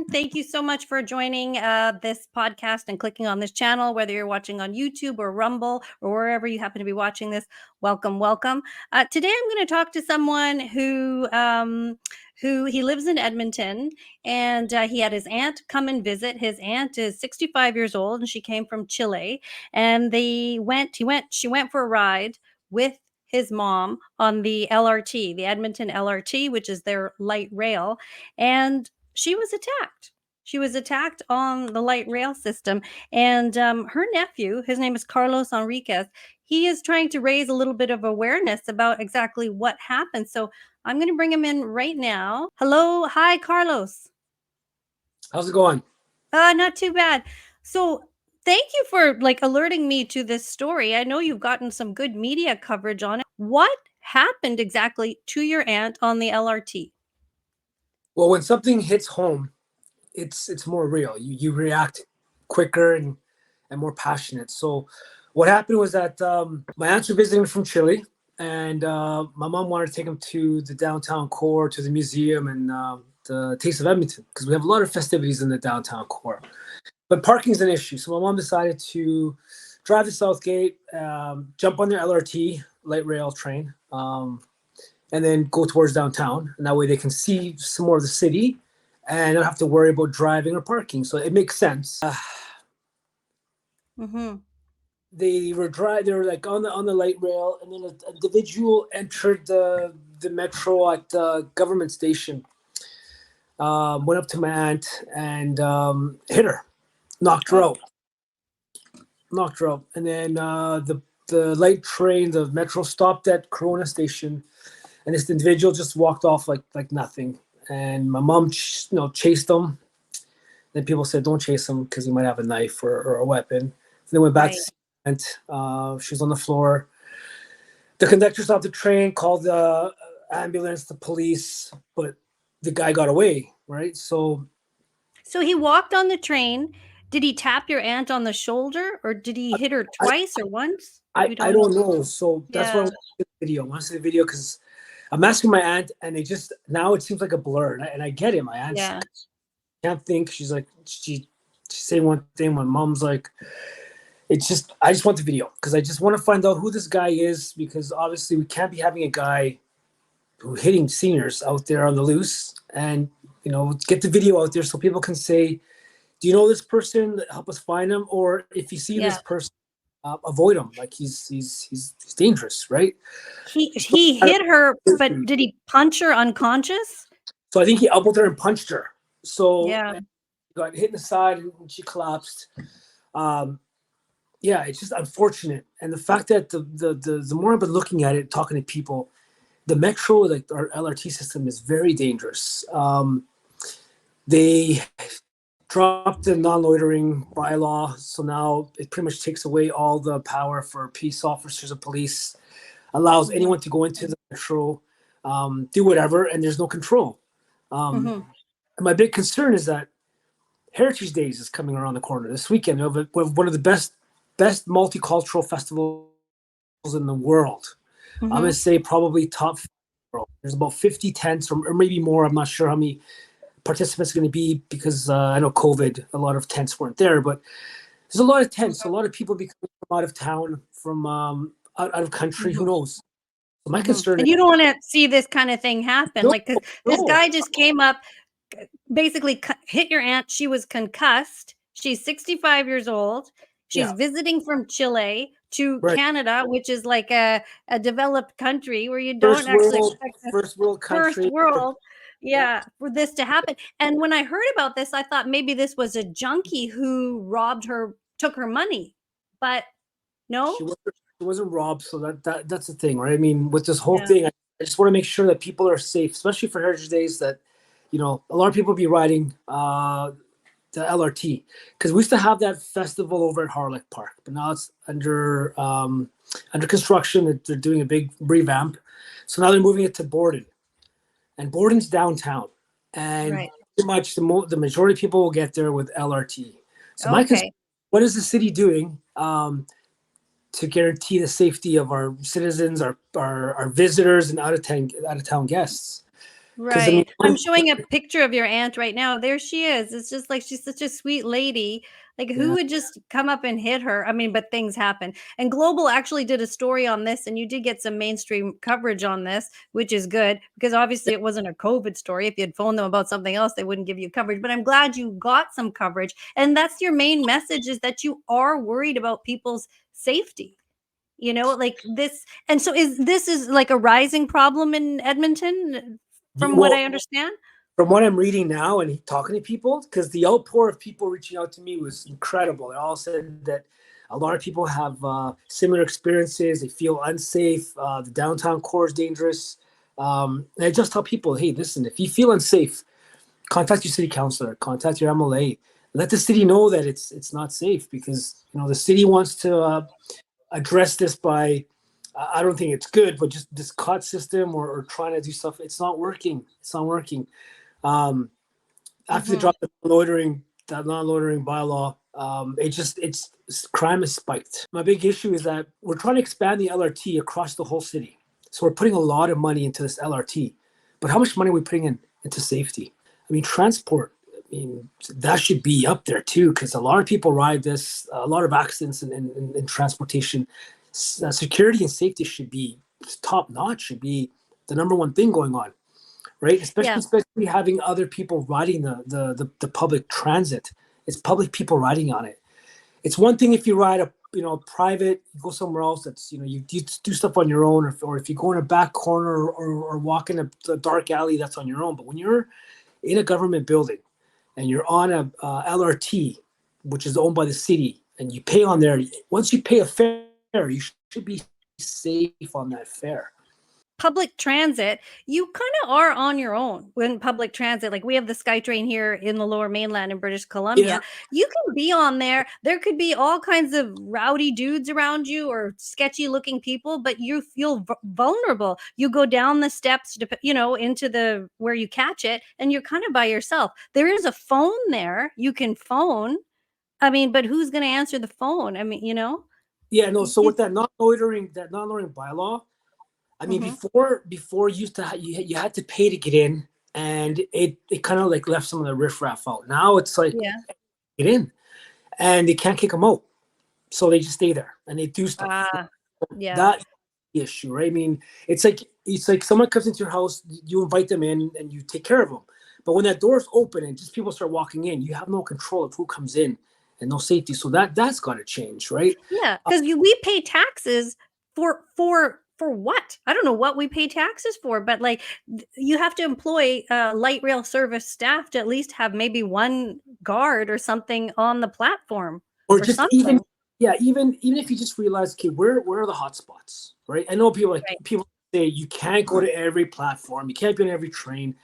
everyone. Thank you so much for joining this podcast and clicking on this channel, whether you're watching on YouTube or Rumble or wherever you happen to be watching this. Welcome, welcome. Today, I'm going to talk to someone who he lives in Edmonton, and he had his aunt come and visit. His aunt is 65 years old, and she came from Chile, and she went for a ride with his mom on the LRT, the Edmonton LRT, which is their light rail, and she was attacked. She was attacked on the light rail system, and her nephew, his name is Carlos Henriquez, he is trying to raise a little bit of awareness about exactly what happened. So I'm going to bring him in right now. Hello. Hi, Carlos. How's it going? Not too bad. So thank you for alerting me to this story. I know you've gotten some good media coverage on it. What happened exactly to your aunt on the LRT? Well, when something hits home, it's more real. You react quicker and more passionate. So what happened was that my aunts were visiting from Chile, and my mom wanted to take them to the downtown core, to the museum, and the Taste of Edmonton, because we have a lot of festivities in the downtown core. But parking's an issue. So my mom decided to drive to Southgate, jump on their LRT, light rail train, and then go towards downtown. And that way they can see some more of the city and don't have to worry about driving or parking. So it makes sense. They were like on the light rail, and then an individual entered the metro at the government station. Went up to my aunt and hit her. Knocked her out. And then the light train, the metro, stopped at Corona Station, and this individual just walked off like nothing. And my mom, chased him. Then people said, "Don't chase him because he might have a knife or a weapon." And they went back to see my aunt. She was on the floor. The conductor stopped the train, called the ambulance, the police, but the guy got away. Right, so he walked on the train. Did he tap your aunt on the shoulder, or did he hit her twice or once? I don't know. So that's why I want to see the video. I want to see the video because I'm asking my aunt, and now it seems like a blur. And I get it. My aunt can't think. She's like, she's saying one thing. My mom's like, I just want the video because I just want to find out who this guy is, because obviously we can't be having a guy who's hitting seniors out there on the loose. And, get the video out there so people can say, do you know this person? Help us find him. Or if you see this person, avoid him. Like he's dangerous, right? He hit her, but did he punch her unconscious? So I think he elbowed her and punched her. So got hit in the side and she collapsed. It's just unfortunate. And the fact that the more I've been looking at it, talking to people, the metro, like our LRT system, is very dangerous. They dropped the non-loitering bylaw, so now it pretty much takes away all the power for peace officers and police, allows anyone to go into the metro, do whatever, and there's no control. And my big concern is that Heritage Days is coming around the corner this weekend. We have one of the best multicultural festivals in the world. I'm going to say probably top 5 in the world. There's about 50 tents or maybe more. I'm not sure how many participants are going to be because I know COVID, a lot of tents weren't there, but there's a lot of tents. A lot of people be coming from out of town, from out of country. Who knows? So my concern. And you don't want to see this kind of thing happen. This guy just came up, basically hit your aunt. She was concussed. She's 65 years old. She's visiting from Chile to Canada, which is like a developed country where you don't expect first world country. First world. For this to happen. And when I heard about this, I thought maybe this was a junkie who robbed her, took her money. But no? She wasn't robbed, so that's the thing, right? I mean, with this whole thing, I just want to make sure that people are safe, especially for Heritage Days, that, a lot of people be riding the LRT. Because we used to have that festival over at Harlech Park, but now it's under construction. They're doing a big revamp. So now they're moving it to Borden. And Borden's downtown, and pretty much the majority of people will get there with LRT. So my concern, what is the city doing to guarantee the safety of our citizens, our visitors, and out of town guests? Because I mean, Right. I'm showing a picture of your aunt right now. There she is. It's just like she's such a sweet lady. Like who yeah, would just come up and hit her? I mean, but things happen. And Global actually did a story on this, and you did get some mainstream coverage on this, which is good because obviously it wasn't a COVID story. If you had phoned them about something else, they wouldn't give you coverage. But I'm glad you got some coverage. And that's your main message is that you are worried about people's safety. Like this. And so is like a rising problem in Edmonton, from what well, I understand? from what I'm reading now and talking to people, because the outpour of people reaching out to me was incredible. They all said that a lot of people have similar experiences. They feel unsafe. The downtown core is dangerous. And I just tell people, hey, listen, if you feel unsafe, contact your city councilor, contact your MLA. Let the city know that it's not safe because the city wants to address this by. I don't think it's good, but just this COT system or trying to do stuff, it's not working. It's not working. Um, After they Mhm. dropped that non-loitering bylaw, it's crime has spiked. My big issue is that we're trying to expand the LRT across the whole city. So we're putting a lot of money into this LRT, but how much money are we putting into safety? I mean, transport. I mean, that should be up there too, because a lot of people ride this. A lot of accidents in transportation. Security and safety should be top notch. Should be the number one thing going on, right? Yeah. Especially having other people riding the public transit. It's public people riding on it. It's one thing if you ride a private, you go somewhere else that's you do stuff on your own, or if you go in a back corner or walk in a dark alley, that's on your own. But when you're in a government building and you're on a LRT, which is owned by the city, and you pay on there, once you pay a fare, you should be safe on that fare. Public transit, you kind of are on your own when public transit, like we have the SkyTrain here in the Lower Mainland in British Yeah, Columbia. You can be on there. There could be all kinds of rowdy dudes around you or sketchy looking people, but you feel vulnerable. You go down the steps, into the where you catch it, and you're kind of by yourself. There is a phone there. You can phone. I mean, but who's going to answer the phone? I mean, yeah, no. So you, with that non-loitering bylaw, I mean, mhm. before you used to you had to pay to get in, and it kind of like left some of the riffraff out. Now it's like Yeah. get in, and they can't kick them out, so they just stay there and they do stuff. Yeah. That's the issue, right? I mean, it's like someone comes into your house, you invite them in, and you take care of them. But when that door's open and just people start walking in, you have no control of who comes in and no safety. So that's got to change, right? Yeah, because we pay taxes for what? I don't know what we pay taxes for, but like you have to employ light rail service staff to at least have maybe one guard or something on the platform Or or just even something. yeah, even if you just realize, okay, where are the hot spots, right? I know Right. people say you can't go to every platform, you can't be on every train,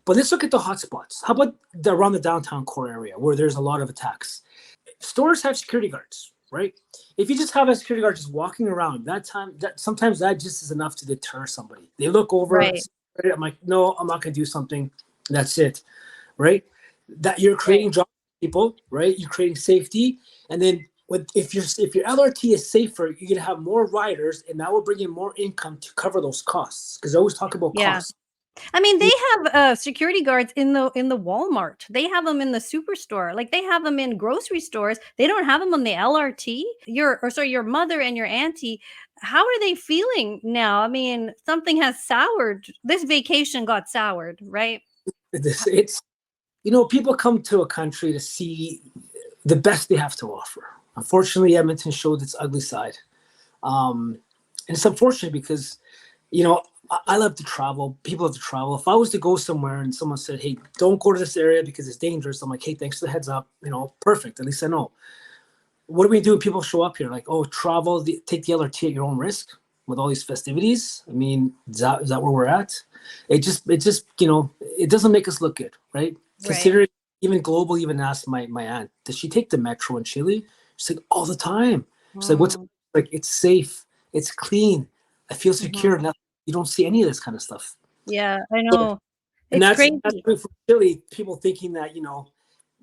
but let's look at the hot spots. How about around the downtown core area where there's a lot of attacks? Stores have security guards, right? If you just have a security guard just walking around, that sometimes that just is enough to deter somebody. They look over, Right. I'm like, no, I'm not gonna do something. That's it, right? That you're Right. creating jobs for people, right? You're creating safety, and then if your LRT is safer, you're gonna have more riders, and that will bring in more income to cover those costs. Because I always talk about Yeah. costs. I mean, they have security guards in the Walmart. They have them in the superstore. Like they have them in grocery stores. They don't have them on the LRT. Your mother and your auntie. How are they feeling now? I mean, something has soured. This vacation got soured, right? It's people come to a country to see the best they have to offer. Unfortunately, Edmonton showed its ugly side. And it's unfortunate because, I love to travel. People love to travel. If I was to go somewhere and someone said, hey, don't go to this area because it's dangerous, I'm like, hey, thanks for the heads up. Perfect. At least I know. What do we do when people show up here? Like, oh, take the LRT at your own risk with all these festivities. I mean, is that where we're at? It doesn't make us look good, right? Right. Considering even Global even asked my aunt, does she take the metro in Chile? She's like, all the time. She's like, what's Mm, like? It's safe. It's clean. I feel mhm. secure. Now you don't see any of this kind of stuff. Yeah, I So, know. and It's that's crazy. coming from Chile. People thinking that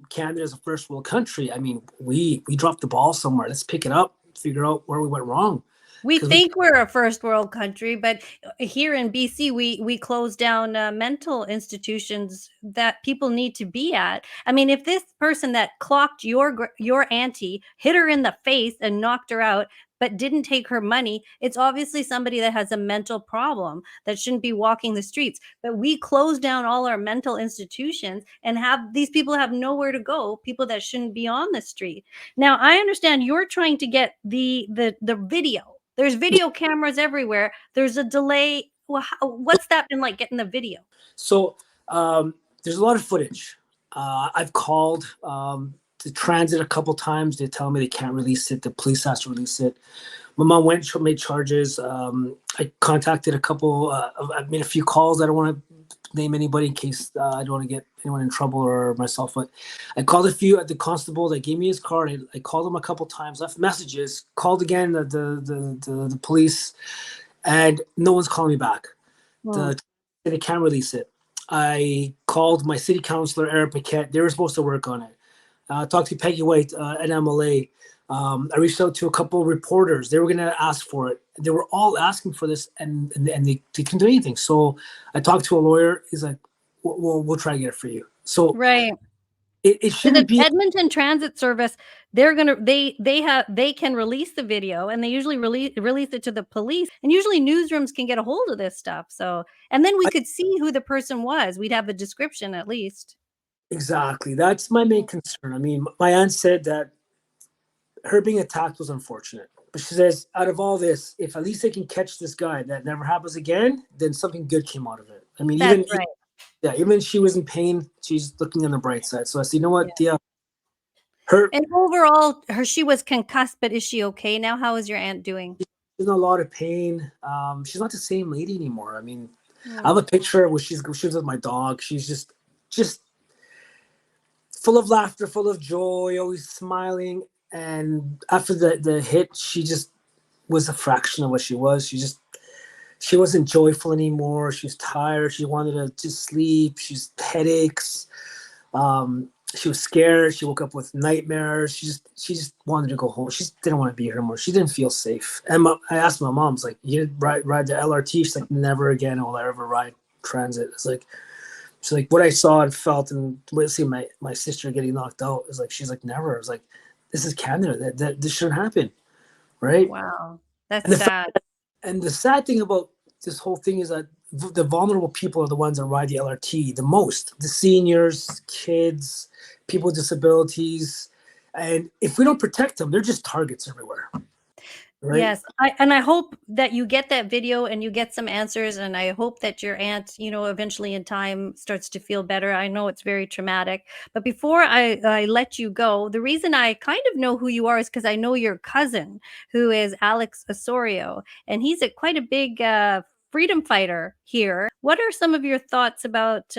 Canada is a first world country. I mean, we dropped the ball somewhere. Let's pick it up, figure out where we went wrong. We because we think we're a first world country, but here in BC, we close down mental institutions that people need to be at. I mean, if this person that clocked your auntie hit her in the face and knocked her out, but didn't take her money, it's obviously somebody that has a mental problem that shouldn't be walking the streets. But we close down all our mental institutions and have these people have nowhere to go. People that shouldn't be on the street. Now, I understand you're trying to get the video. There's video cameras everywhere. There's a delay. Well, what's that been like getting the video? So there's a lot of footage. I've called the transit a couple times. They tell me they can't release it. The police has to release it. My mom went and made charges. I contacted a couple. I made a few calls. I don't want to name anybody in case I don't want to get anyone in trouble or myself. But I called a few at the constable that gave me his card. I called him a couple times, left messages, called again the police, and no one's calling me back. They can't release it. I called my city councilor, Eric Paquette. They were supposed to work on it. Talked to Peggy White at MLA. I reached out to a couple of reporters. They were going to ask for it. They were all asking for this, and they couldn't do anything. So I talked to a lawyer. He's like, we'll try to get it for you. So Right. it shouldn't The be. Edmonton Transit Service, they can release the video, and they usually release it to the police, and usually newsrooms can get a hold of this stuff. So, and then we could see who the person was. We'd have a description at least. Exactly. That's my main concern. I mean, my aunt said that her being attacked was unfortunate. But she says, out of all this, if at least they can catch this guy, that never happens again, then something good came out of it. I mean, That's right. even she was in pain, she's looking on the bright side. So I said, you know what, Yeah. her And overall, she was concussed, but is she okay now? How is your aunt doing? she's in a lot of pain. She's not the same lady anymore. I mean, I have a picture where she was with my dog. She's just full of laughter, full of joy, always smiling. And after the hit, she just was a fraction of what she was. She wasn't joyful anymore. She was tired. She wanted to just sleep. She's headaches. She was scared. She woke up with nightmares. She just wanted to go home. She just didn't want to be here anymore. She didn't feel safe. And I asked my mom, I was like, you ride the LRT? She's like, never again will I ever ride transit. It's like, she's like, what I saw and felt and see my sister getting knocked out is like, she's like, never. I was like, this is Canada. That this shouldn't happen, right? Wow, that's And sad. and the sad thing about this whole thing is that the vulnerable people are the ones that ride the LRT the most. The seniors, kids, people with disabilities. And if we don't protect them, they're just targets everywhere. Right? Yes, I hope that you get that video and you get some answers, and I hope that your aunt, eventually in time starts to feel better. I know it's very traumatic, but before I let you go, the reason I kind of know who you are is because I know your cousin, who is Alex Osorio, and he's quite a big freedom fighter here. What are some of your thoughts about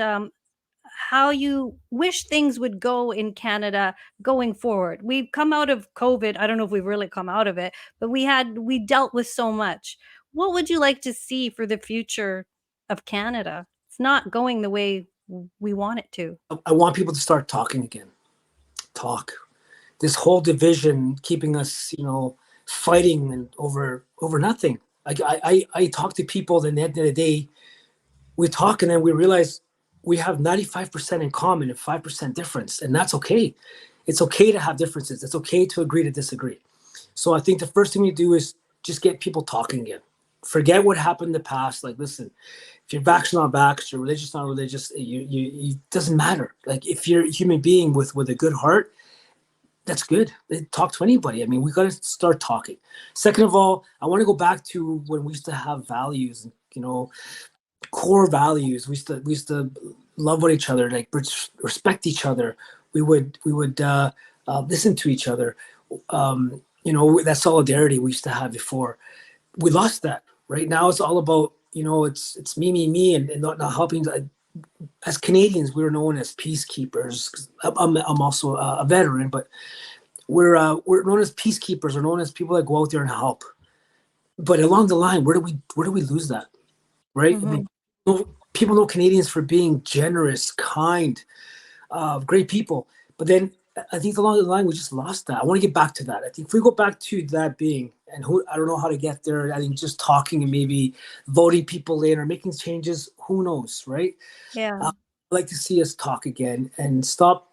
how you wish things would go in Canada going forward? We've come out of COVID. I don't know if we've really come out of it, but we dealt with so much. What would you like to see for the future of Canada? It's not going the way we want it to. I want people to start talking again. Talk. This whole division keeping us, fighting and over nothing. I talk to people, and at the end of the day, we talk and then we realize we have 95% in common and 5% difference, and that's okay. It's okay to have differences. It's okay to agree to disagree. So I think the first thing we do is just get people talking again. Forget what happened in the past. Like, listen, if you're vaxxed, not vaxxed, you're religious, not religious, you doesn't matter. Like, if you're a human being with a good heart, that's good. Talk to anybody. I mean, we got to start talking. Second of all, I want to go back to when we used to have values, core values. We used to love one each other, like respect each other. We would listen to each other. That solidarity we used to have before. We lost that. Right now, it's all about it's me, and not helping. As Canadians, we were known as peacekeepers. I'm also a veteran, but we're known as peacekeepers. We're known as people that go out there and help. But along the line, where do we lose that? Right? Mm-hmm. I mean, people know Canadians for being generous, kind, great people. But then I think along the line, we just lost that. I want to get back to that. I think if we go back to that being And who, I don't know how to get there. I think just talking and maybe voting people in or making changes, who knows, right? Yeah. I'd like to see us talk again and stop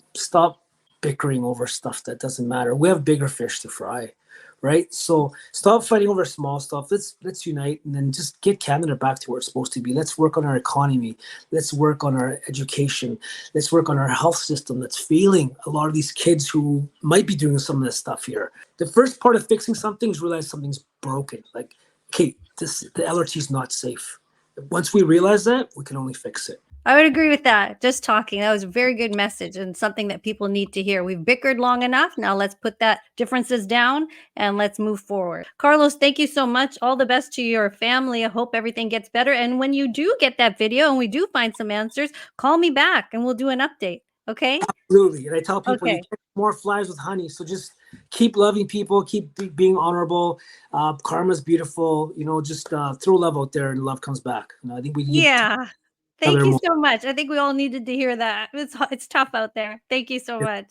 bickering over stuff that doesn't matter. We have bigger fish to fry, right? So stop fighting over small stuff. Let's unite and then just get Canada back to where it's supposed to be. Let's work on our economy. Let's work on our education. Let's work on our health system that's failing a lot of these kids who might be doing some of this stuff here. The first part of fixing something is realize something's broken. Like, okay, the LRT is not safe. Once we realize that, we can only fix it. I would agree with that. Just talking. That was a very good message and something that people need to hear. We've bickered long enough. Now let's put that differences down and let's move forward. Carlos, thank you so much. All the best to your family. I hope everything gets better. And when you do get that video and we do find some answers, call me back and we'll do an update. Okay? Absolutely. And I tell people you Okay. catch more flies with honey. So just keep loving people, keep being honorable. Karma's beautiful. Just throw love out there and love comes back. I think we need Yeah. Thank other you more. so much. I think we all needed to hear that. It's tough out there. Thank you so much.